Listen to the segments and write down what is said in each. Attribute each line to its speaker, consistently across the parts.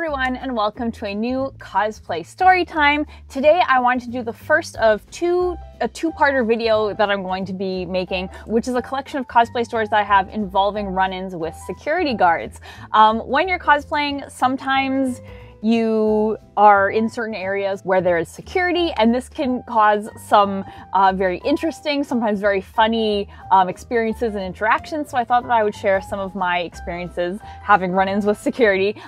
Speaker 1: everyone, and welcome to a new Cosplay Storytime. Today I wanted to do the first of a two-parter video that I'm going to be making, which is a collection of cosplay stories that I have involving run-ins with security guards. When you're cosplaying, sometimes you are in certain areas where there is security, and this can cause some very interesting, sometimes very funny experiences and interactions. So I thought that I would share some of my experiences having run-ins with security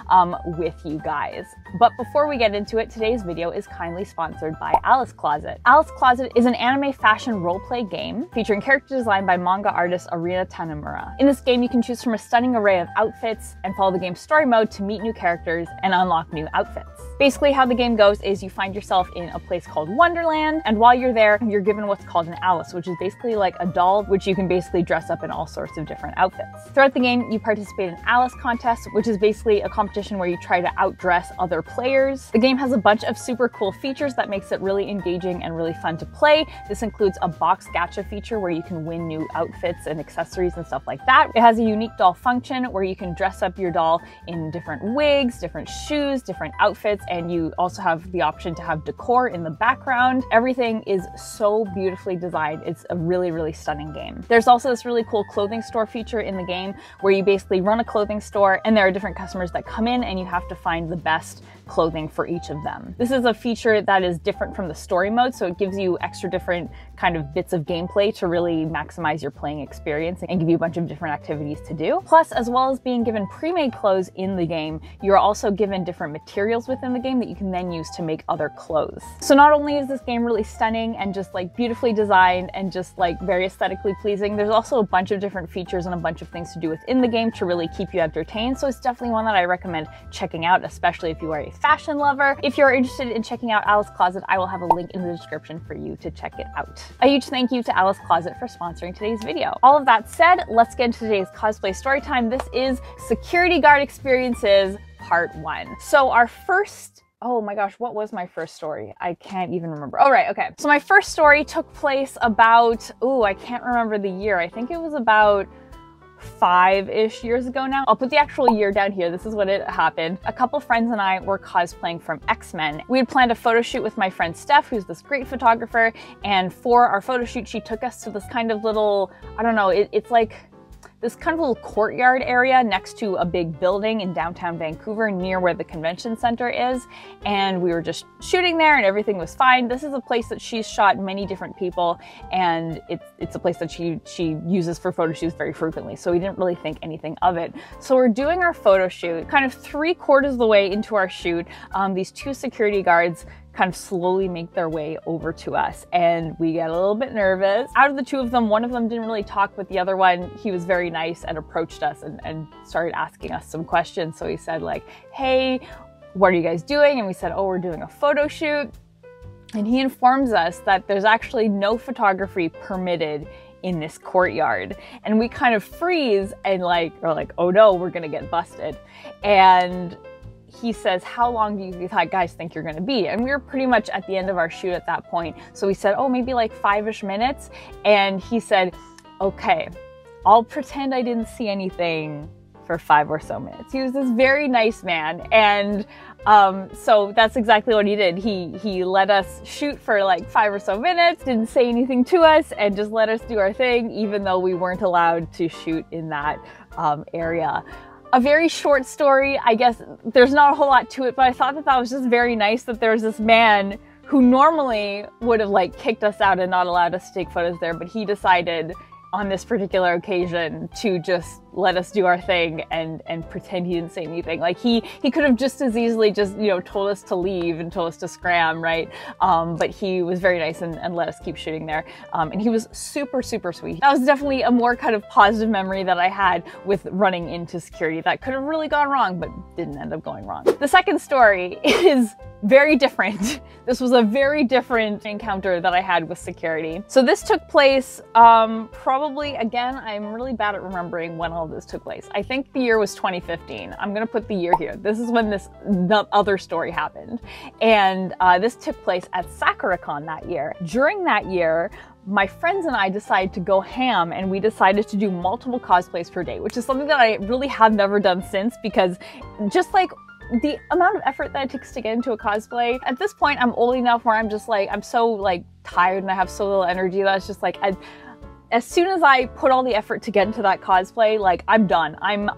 Speaker 1: with you guys. But before we get into it, today's video is kindly sponsored by Anya Closet. Anya Closet is an anime fashion roleplay game featuring character design by manga artist Arina Tanemura. In this game, you can choose from a stunning array of outfits and follow the game's story mode to meet new characters and unlock new outfits. Basically, how the game goes is you find yourself in a place called Wonderland, and while you're there, you're given what's called an Alice, which is basically like a doll, which you can basically dress up in all sorts of different outfits. Throughout the game, you participate in Alice contests, which is basically a competition where you try to outdress other players. The game has a bunch of super cool features that makes it really engaging and really fun to play. This includes a box gacha feature where you can win new outfits and accessories and stuff like that. It has a unique doll function where you can dress up your doll in different wigs, different shoes, different outfits, and you also have the option to have decor in the background. Everything is so beautifully designed. It's a really, really stunning game. There's also this really cool clothing store feature in the game where you basically run a clothing store and there are different customers that come in and you have to find the best clothing for each of them. This is a feature that is different from the story mode, so it gives you extra different kind of bits of gameplay to really maximize your playing experience and give you a bunch of different activities to do. Plus, as well as being given pre-made clothes in the game, you're also given different materials within the game that you can then use to make other clothes. So not only is this game really stunning and just like beautifully designed and just like very aesthetically pleasing, there's also a bunch of different features and a bunch of things to do within the game to really keep you entertained. So it's definitely one that I recommend checking out, especially if you are a fashion lover. If you're interested in checking out Anya Closet, I will have a link in the description for you to check it out. A huge thank you to Anya Closet for sponsoring today's video. All of that said, let's get into today's cosplay story time. This is Security Guard Experiences Part 1. So our first, oh my gosh, what was my first story? I can't even remember. Oh, right, okay. So my first story took place about, I can't remember the year. I think it was about 5-ish years ago now. I'll put the actual year down here. This is when it happened. A couple friends and I were cosplaying from XMen. We had planned a photo shoot with my friend Steph, who's this great photographer, and for our photo shoot, she took us to this kind of little, I don't know, it's like this kind of little courtyard area next to a big building in downtown Vancouver near where the convention center is. And we were just shooting there and everything was fine. This is a place that she's shot many different people, and it's a place that she uses for photo shoots very frequently. So we didn't really think anything of it. So we're doing our photo shoot. Kind of 3/4 of the way into our shoot, these two security guards kind of slowly make their way over to us, and we get a little bit nervous. Out of the two of them, one of them didn't really talk, but the other one, he was very nice and approached us and started asking us some questions. So he said like, hey, what are you guys doing? And we said, oh, we're doing a photo shoot. And he informs us that there's actually no photography permitted in this courtyard. And we kind of freeze and we're like, oh no, we're gonna get busted. And he says, how long do you guys think you're gonna be? And we were pretty much at the end of our shoot at that point. So we said, oh, maybe like 5-ish minutes. And he said, okay, I'll pretend I didn't see anything for 5 or so minutes. He was this very nice man. And so that's exactly what he did. He let us shoot for like 5 or so minutes, didn't say anything to us, and just let us do our thing, even though we weren't allowed to shoot in that area. A very short story. I guess there's not a whole lot to it, but I thought that was just very nice that there was this man who normally would have like kicked us out and not allowed us to take photos there, but he decided on this particular occasion to just let us do our thing and pretend he didn't say anything. Like he could have just as easily just, you know, told us to leave and told us to scram, right? But he was very nice and let us keep shooting there. And he was super, super sweet. That was definitely a more kind of positive memory that I had with running into security that could have really gone wrong, but didn't end up going wrong. The second story is very different. This was a very different encounter that I had with security. So this took place probably, again, I'm really bad at remembering when all of this took place. I think the year was 2015. I'm gonna put the year here. This is when the other story happened. And this took place at SakuraCon that year. During that year, my friends and I decided to go ham, and we decided to do multiple cosplays per day, which is something that I really have never done since, because just like the amount of effort that it takes to get into a cosplay, at this point, I'm old enough where I'm just like, I'm so like tired and I have so little energy that it's just like, as soon as I put all the effort to get into that cosplay, like I'm done. I'm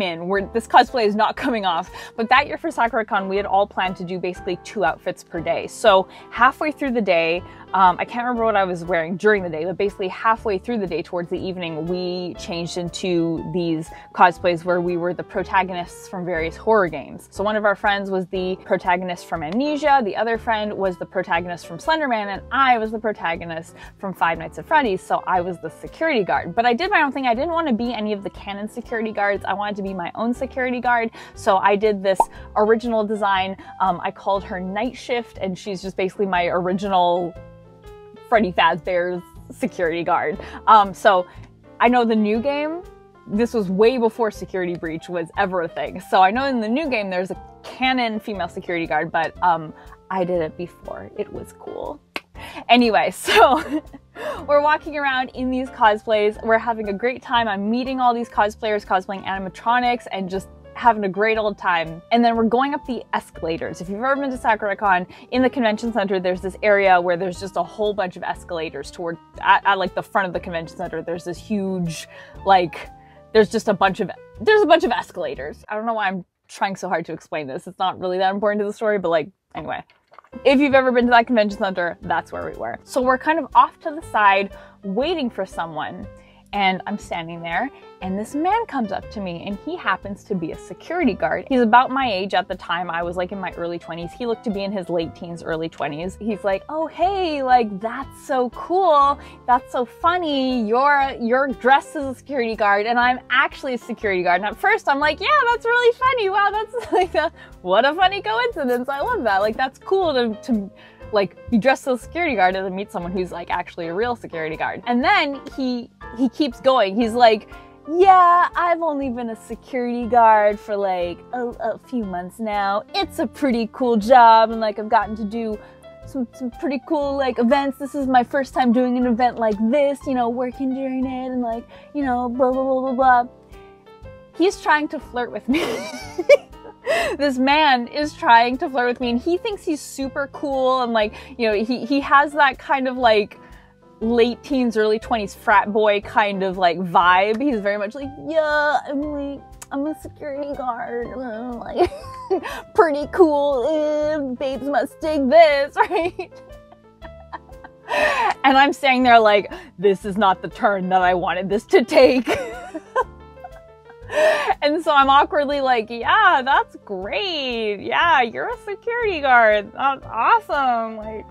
Speaker 1: in. This cosplay is not coming off. But that year for SakuraCon, we had all planned to do basically 2 outfits per day. So halfway through the day, I can't remember what I was wearing during the day, but basically halfway through the day towards the evening, we changed into these cosplays where we were the protagonists from various horror games. So one of our friends was the protagonist from Amnesia, the other friend was the protagonist from Slender Man, and I was the protagonist from Five Nights at Freddy's, so I was the security guard. But I did my own thing. I didn't want to be any of the canon security guards. I wanted to be my own security guard, so I did this original design. I called her Night Shift, and she's just basically my original Freddy Fazbear's security guard. So I know the new game, this was way before Security Breach was ever a thing. So I know in the new game there's a canon female security guard, but I did it before. It was cool. Anyway, so we're walking around in these cosplays. We're having a great time. I'm meeting all these cosplayers cosplaying animatronics and just having a great old time. And then we're going up the escalators. If you've ever been to SakuraCon, in the convention center, there's this area where there's just a whole bunch of escalators toward, at like the front of the convention center. There's this huge, like, there's a bunch of escalators. I don't know why I'm trying so hard to explain this. It's not really that important to the story, but like, anyway. If you've ever been to that convention center, that's where we were. So we're kind of off to the side waiting for someone. And I'm standing there and this man comes up to me and he happens to be a security guard. He's about my age at the time. I was like in my early 20s. He looked to be in his late teens, early 20s. He's like, oh, hey, like, that's so cool. That's so funny. You're dressed as a security guard and I'm actually a security guard. And at first I'm like, yeah, that's really funny. Wow, that's like, what a funny coincidence. I love that. Like, that's cool to like be dressed as a security guard and then meet someone who's like actually a real security guard. And then he keeps going. He's like, yeah, I've only been a security guard for like a few months now. It's a pretty cool job and like I've gotten to do some pretty cool like events. This is my first time doing an event like this, you know, working during it and like, you know, blah, blah, blah, blah, blah. He's trying to flirt with me. This man is trying to flirt with me and he thinks he's super cool and like, you know, he has that kind of like late teens, early 20s frat boy kind of like vibe. He's very much like, yeah, I'm a security guard, like pretty cool, babes must dig this, right? And I'm standing there like, this is not the turn that I wanted this to take. And so I'm awkwardly like, yeah, that's great. Yeah, you're a security guard. That's awesome. Like,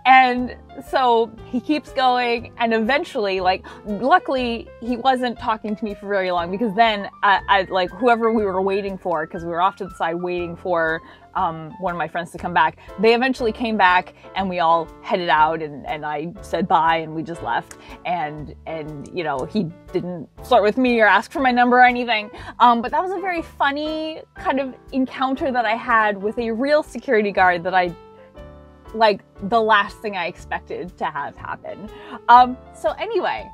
Speaker 1: and so he keeps going and eventually, like, luckily he wasn't talking to me for very long because then I like whoever we were waiting for, because we were off to the side waiting for one of my friends to come back. They eventually came back and we all headed out and I said bye and we just left and you know, he didn't flirt with me or ask for my number or anything. But that was a very funny kind of encounter that I had with a real security guard that like the last thing I expected to have happen. So anyway,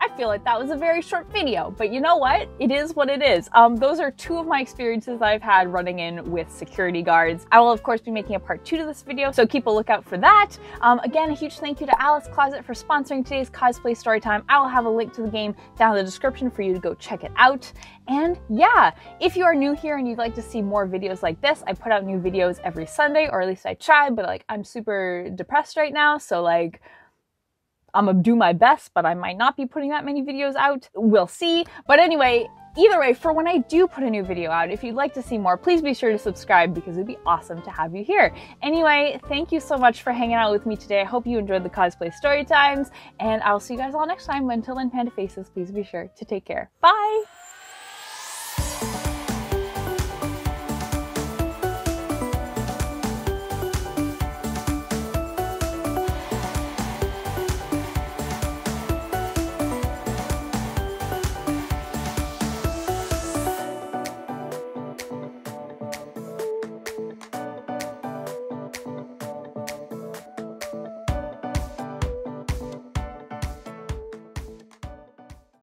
Speaker 1: I feel like that was a very short video, but you know what? It is what it is. Those are 2 of my experiences I've had running in with security guards. I will of course be making a part 2 to this video, so keep a lookout for that. Again, a huge thank you to Anya Closet for sponsoring today's Cosplay Storytime. I will have a link to the game down in the description for you to go check it out. And yeah, if you are new here and you'd like to see more videos like this, I put out new videos every Sunday, or at least I try, but like I'm super depressed right now, so like I'm gonna do my best, but I might not be putting that many videos out. We'll see. But anyway, either way, for when I do put a new video out, if you'd like to see more, please be sure to subscribe because it'd be awesome to have you here. Anyway, thank you so much for hanging out with me today. I hope you enjoyed the Cosplay Story Times, and I'll see you guys all next time. Until then, Panda Faces, please be sure to take care. Bye!